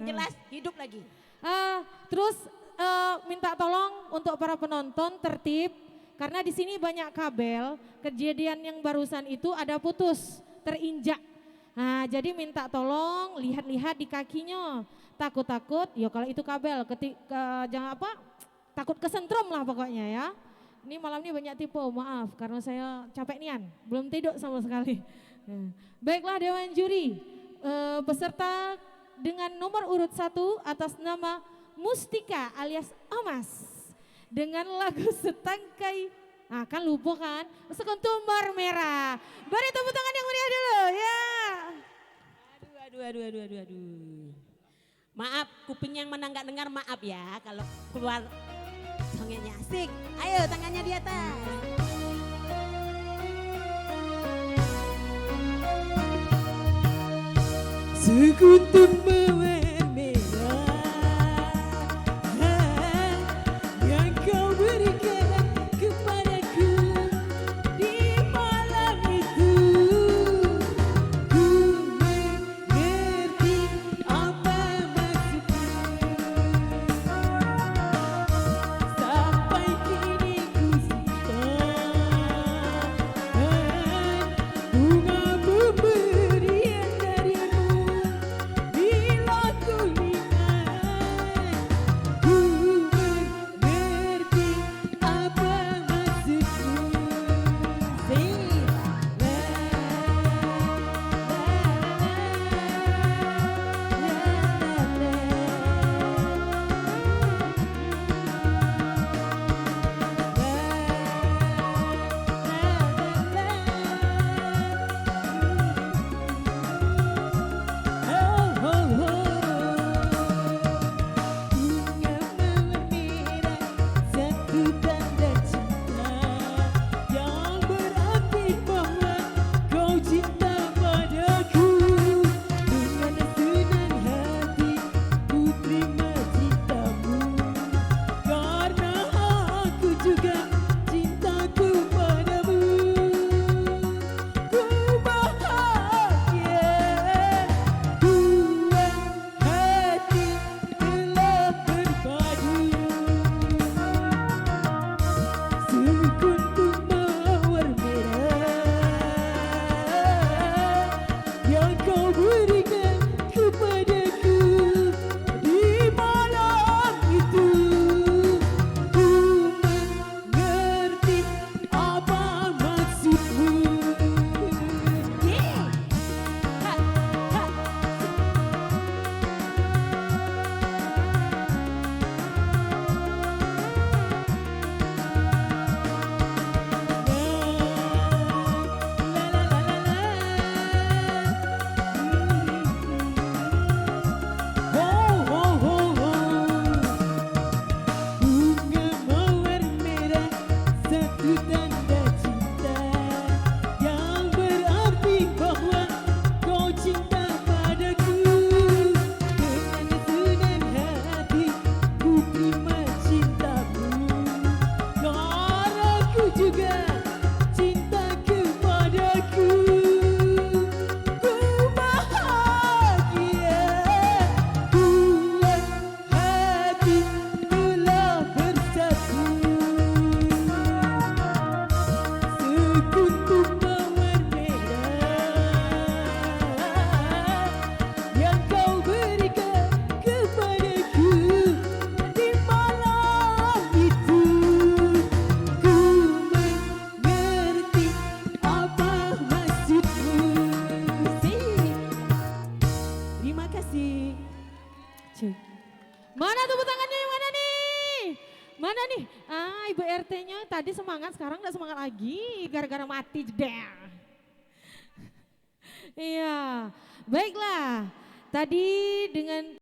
Jelas hidup lagi. Terus minta tolong untuk para penonton tertib karena di sini banyak kabel. Kejadian yang barusan itu ada putus, terinjak. Nah, jadi minta tolong lihat-lihat di kakinya. Takut-takut, ya kalau itu kabel, jangan apa? Takut kesentrum lah pokoknya ya. Ini malam ini banyak tipe, maaf karena saya capek nian, belum tidur sama sekali. Baiklah Dewan Juri, peserta dengan nomor urut 1 atas nama Mustika alias Omas dengan lagu Setangkai, nah kan lupa kan, Sekuntumbar Merah. Beri tepuk tangan yang meriah dulu ya. Aduh. Maaf, kuping yang mana nggak dengar maaf ya kalau keluar songnya asik. Ayo tangannya di atas. Sekuntum mawar merah yang kau berikan kepadaku di malam itu. Ku mengerti apa maksudmu, sampai kini ku simpan bunga pemberian darimu. Bila ku lihat, ku mengerti apa maksudmu. Bunga mawar merah, satu tanda cinta yang berarti bahwa kau cinta padaku. Dengan senang hati ku terima cintamu, karena aku juga cintaku padamu. Ku bahagia, dua hati telah berpadu. Sekuntum mawar merah yang kau berikan kepadaku di malam itu. Ku mengerti apa maksudmu. Bunga mawar merah, satu tanda cinta yang berarti bahwa kau cinta padaku. Dengan senang hati ku terima cintamu, karena aku juga cinta kepadaku. Ku bahagia, dua hati telah bersatu. Sekuntum mawar merah yang kau berikan kepadaku di malam itu. Ku mengerti apa maksudmu. Terima kasih. Cuk. Mana tepuk tangannya yang mana nih? Mana nih? Ibu RT-nya tadi semangat, sekarang gak semangat lagi gara-gara mati jeder. Iya, baiklah. Tadi dengan